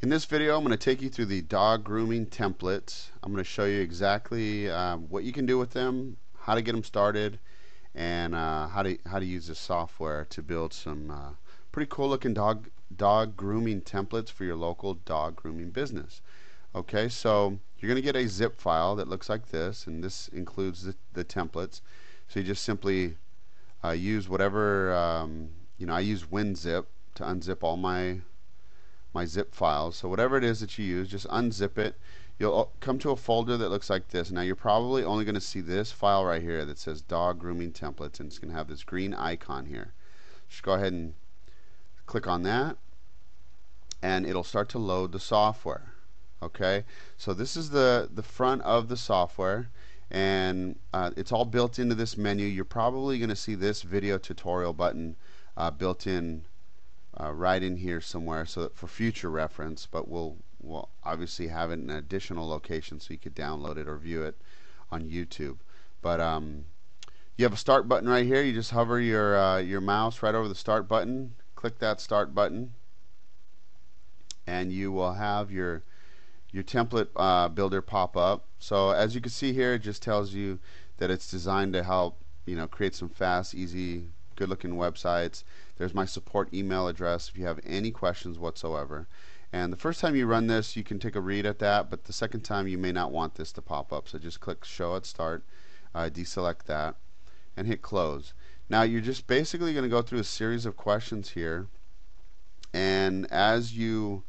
In this video, I'm going to take you through the dog grooming templates. I'm going to show you exactly what you can do with them, how to get them started, and how to use this software to build some pretty cool looking dog grooming templates for your local dog grooming business. Okay, so you're going to get a zip file that looks like this, and this includes the templates. So you just simply use whatever I use WinZip to unzip all my zip files. So whatever it is that you use, just unzip it. You'll come to a folder that looks like this. Now you're probably only going to see this file right here that says dog grooming templates, and it's going to have this green icon here. Just go ahead and click on that, and it'll start to load the software. Okay, so this is the front of the software, and it's all built into this menu. You're probably going to see this video tutorial button built in right in here somewhere, so that for future reference, but we'll obviously have it in an additional location so you could download it or view it on YouTube. But you have a start button right here. You just hover your mouse right over the start button, click that start button, and you will have your template builder pop up. So as you can see here, it just tells you that it's designed to help create some fast, easy, good looking websites. There's my support email address if you have any questions whatsoever. And the first time you run this, you can take a read at that, but the second time you may not want this to pop up. So just click show at start, deselect that, and hit close. Now you're just basically going to go through a series of questions here, and as you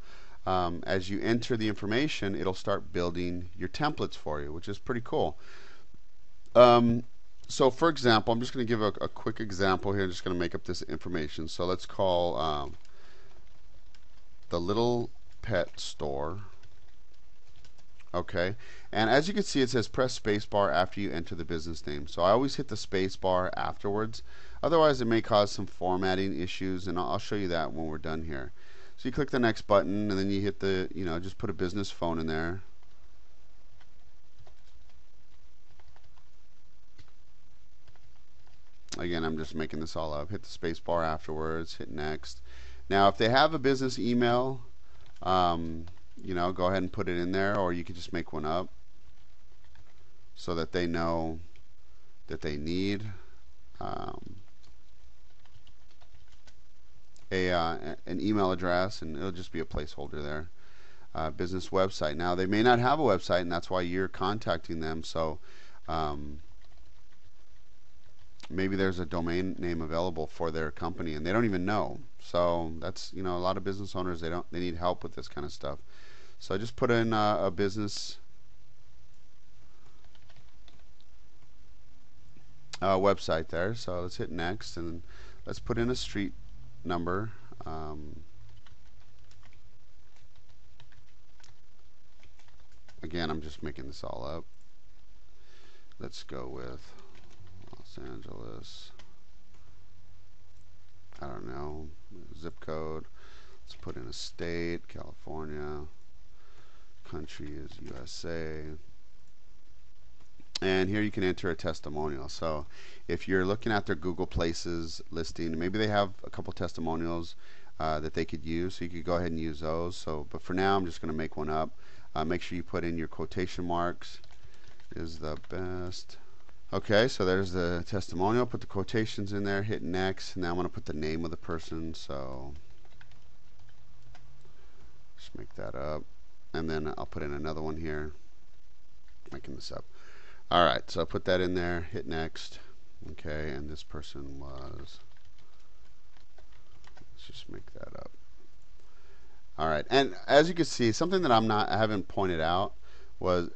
enter the information, it'll start building your templates for you, which is pretty cool. So for example, I'm just going to give a quick example here. I'm just going to make up this information. So let's call the little pet store. Okay, and as you can see, it says press spacebar after you enter the business name. So I always hit the spacebar afterwards. Otherwise, it may cause some formatting issues, and I'll show you that when we're done here. So you click the next button, and then you hit the, just put a business phone in there. Again, I'm just making this all up. Hit the space bar afterwards, hit next. Now, if they have a business email, go ahead and put it in there, or you could just make one up so that they know that they need an email address, and it'll just be a placeholder there. Business website. Now, they may not have a website, and that's why you're contacting them. So maybe there's a domain name available for their company and they don't even know. So that's, a lot of business owners, they need help with this kind of stuff. So I just put in a business website there. So let's hit next, and let's put in a street number. Again, I'm just making this all up. Let's go with Los Angeles. I don't know, zip code. Let's put in a state, California. Country is USA. And here you can enter a testimonial. So if you're looking at their Google Places listing, maybe they have a couple testimonials that they could use, so you could go ahead and use those. So, but for now, I'm just going to make one up. Make sure you put in your quotation marks. Is the best. Okay, so there's the testimonial. Put the quotations in there, hit next. Now I'm going to put the name of the person, so just make that up. And then I'll put in another one here, making this up. Alright, so I put that in there, hit next. Okay, and this person was, let's just make that up. Alright, and as you can see, something that I haven't pointed out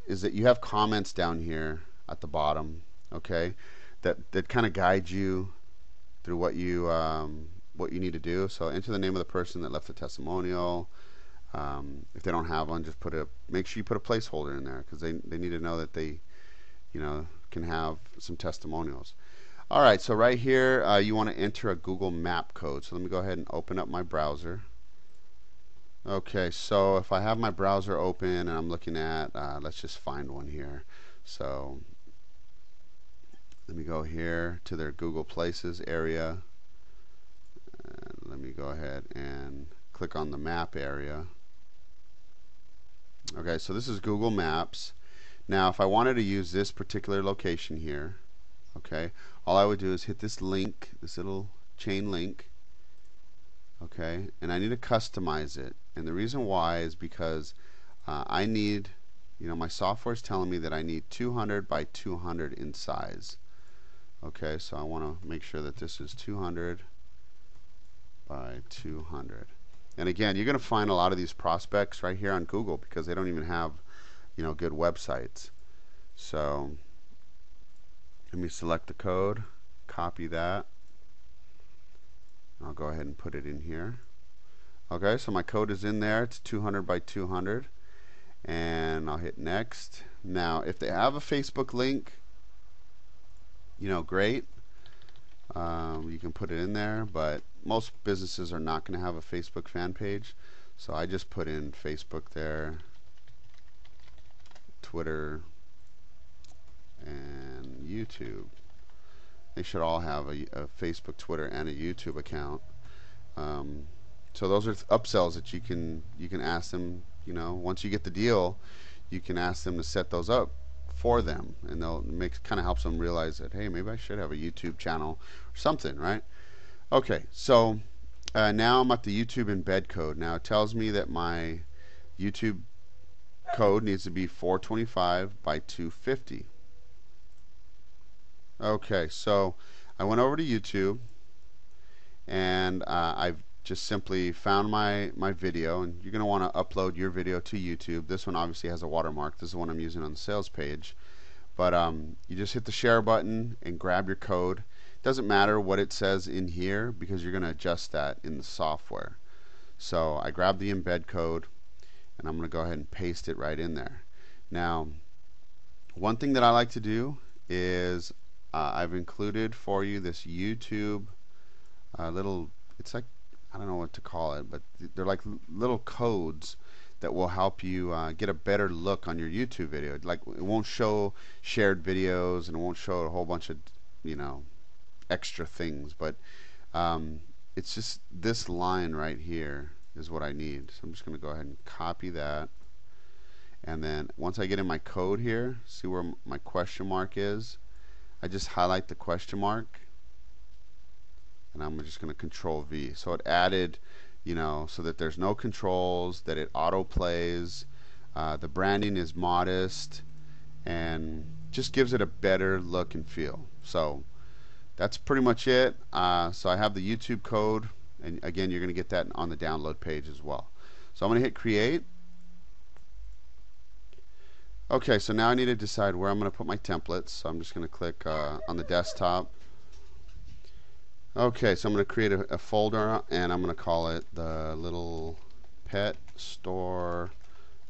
is that you have comments down here at the bottom, okay, that kind of guide you through what you need to do. So enter the name of the person that left the testimonial. If they don't have one, just make sure you put a placeholder in there, because they need to know that they can have some testimonials. Alright, so right here you want to enter a Google map code. So let me go ahead and open up my browser. Okay, so if I have my browser open and I'm looking at, let's just find one here. So let me go here to their Google Places area. And let me go ahead and click on the map area. Okay, so this is Google Maps. Now, if I wanted to use this particular location here, okay, all I would do is hit this link, this little chain link, okay, and I need to customize it. And the reason why is because I need, my software is telling me that I need 200 by 200 in size. Okay, so I want to make sure that this is 200 by 200. And again, you're going to find a lot of these prospects right here on Google because they don't even have, good websites. So let me select the code, copy that. I'll go ahead and put it in here. Okay, so my code is in there. It's 200 by 200. And I'll hit next. Now, if they have a Facebook link, great. You can put it in there, but most businesses are not going to have a Facebook fan page. So I just put in Facebook there, Twitter, and YouTube. They should all have a Facebook, Twitter, and a YouTube account. So those are upsells that you can ask them. Once you get the deal, you can ask them to set those up for them, and kind of helps them realize that, hey, maybe I should have a YouTube channel or something, right? Okay, so now I'm at the YouTube embed code. Now it tells me that my YouTube code needs to be 425 by 250. Okay, so I went over to YouTube, and I've just simply found my video, and you're going to want to upload your video to YouTube. This one obviously has a watermark. This is the one I'm using on the sales page. But you just hit the share button and grab your code. It doesn't matter what it says in here because you're going to adjust that in the software. So I grab the embed code, and I'm going to go ahead and paste it right in there. Now, one thing that I like to do is I've included for you this YouTube little, it's like, I don't know what to call it, but they're like little codes that will help you get a better look on your YouTube video. Like, it won't show shared videos, and it won't show a whole bunch of extra things, but it's just this line right here is what I need. So I'm just going to go ahead and copy that, and then once I get in my code here, see where my question mark is, I just highlight the question mark, and I'm just going to Control V. So it added, so that there's no controls, that it auto plays, the branding is modest, and just gives it a better look and feel. So that's pretty much it. So I have the YouTube code, and again, you're going to get that on the download page as well. So I'm going to hit create. Okay, so now I need to decide where I'm going to put my templates. So I'm just going to click on the desktop. Okay, so I'm going to create a folder, and I'm going to call it the little pet store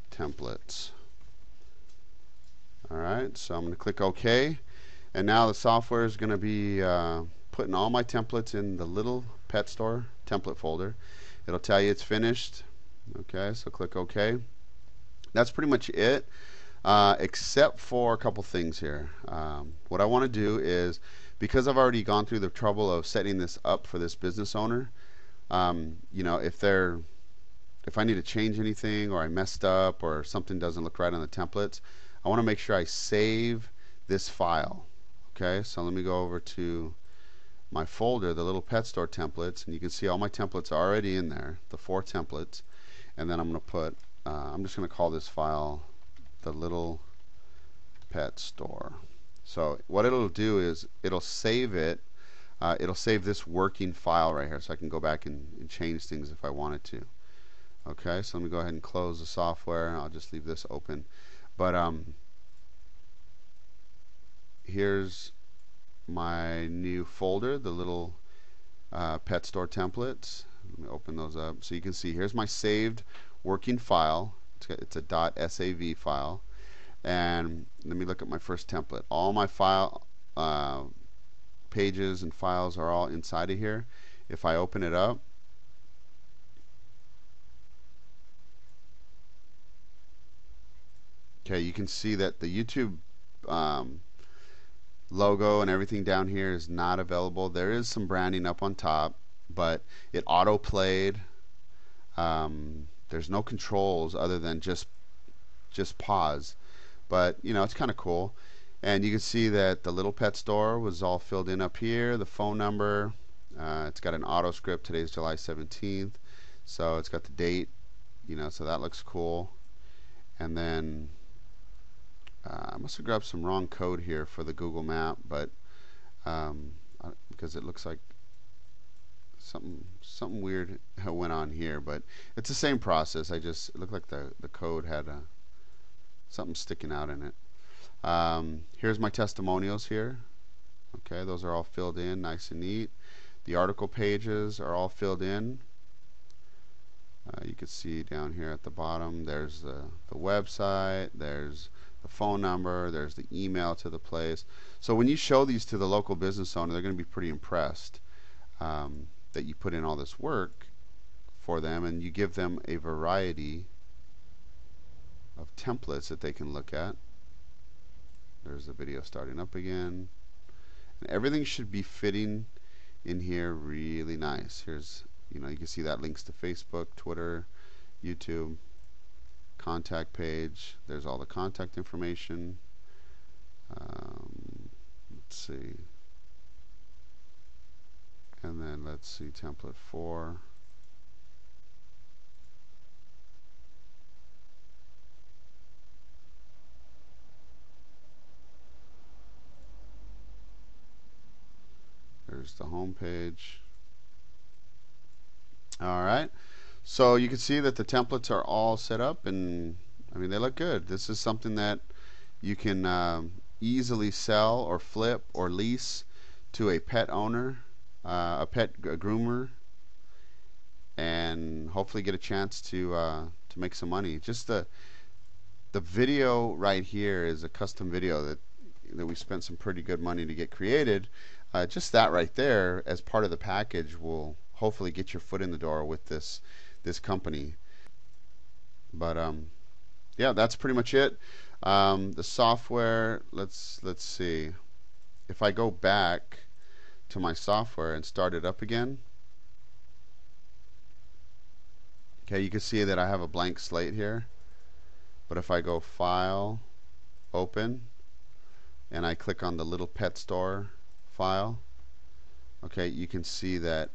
templates. Alright, so I'm going to click OK, and now the software is going to be putting all my templates in the little pet store template folder. It'll tell you it's finished. Okay, so click OK. That's pretty much it, except for a couple things here. What I want to do is, because I've already gone through the trouble of setting this up for this business owner, if I need to change anything, or I messed up, or something doesn't look right on the templates, I want to make sure I save this file. Okay, so let me go over to my folder, the little pet store templates, and you can see all my templates are already in there, the 4 templates, and then I'm going to put, I'm just going to call this file the little pet store. So what it'll do is it'll save it. It'll save this working file right here, so I can go back and change things if I wanted to. Okay, so let me go ahead and close the software. I'll just leave this open. But here's my new folder, the little pet store templates. Let me open those up. So you can see here's my saved working file. It's a .sav file. And let me look at my first template. All my file pages and files are all inside of here. If I open it up, okay, you can see that the YouTube logo and everything down here is not available. There is some branding up on top, but it auto played. There's no controls other than just just pause. But you know, it's kind of cool. And you can see that the little pet store was all filled in up here. The phone number. It's got an auto script. Today's July 17th, so it's got the date. You know, so that looks cool. And then I must have grabbed some wrong code here for the Google Map, but because it looks like something weird went on here, but it's the same process. It looked like the code had something sticking out in it. Here's my testimonials here. Okay, those are all filled in nice and neat. The article pages are all filled in. You can see down here at the bottom there's the website, there's the phone number, there's the email to the place. So when you show these to the local business owner, they're going to be pretty impressed that you put in all this work for them, and you give them a variety of templates that they can look at. There's the video starting up again, and everything should be fitting in here really nice. Here's, you know, you can see that links to Facebook, Twitter, YouTube, contact page. There's all the contact information. Let's see. And then let's see template 4. There's the home page. Alright, so you can see that the templates are all set up, and I mean, they look good. This is something that you can easily sell or flip or lease to a pet owner, a groomer, and hopefully get a chance to make some money. Just the video right here is a custom video that we spent some pretty good money to get created. Just that right there as part of the package will hopefully get your foot in the door with this company. But yeah, that's pretty much it. The software, let's see. If I go back to my software and start it up again, okay, you can see that I have a blank slate here. But if I go File, Open, and I click on the little pet store file, okay, you can see that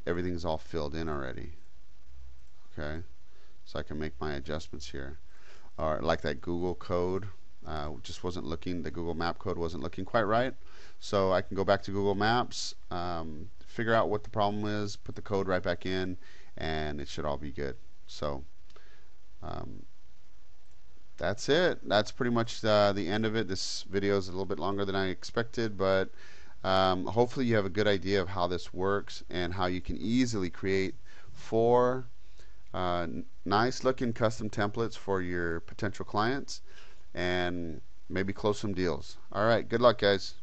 everything's all filled in already. Okay, so I can make my adjustments here. Or like that Google code just wasn't looking, the Google Map code wasn't looking quite right. So I can go back to Google Maps, figure out what the problem is, put the code right back in, and it should all be good. So that's it. That's pretty much the end of it. This video is a little bit longer than I expected, but hopefully you have a good idea of how this works and how you can easily create 4 nice looking custom templates for your potential clients and maybe close some deals. Alright, good luck guys.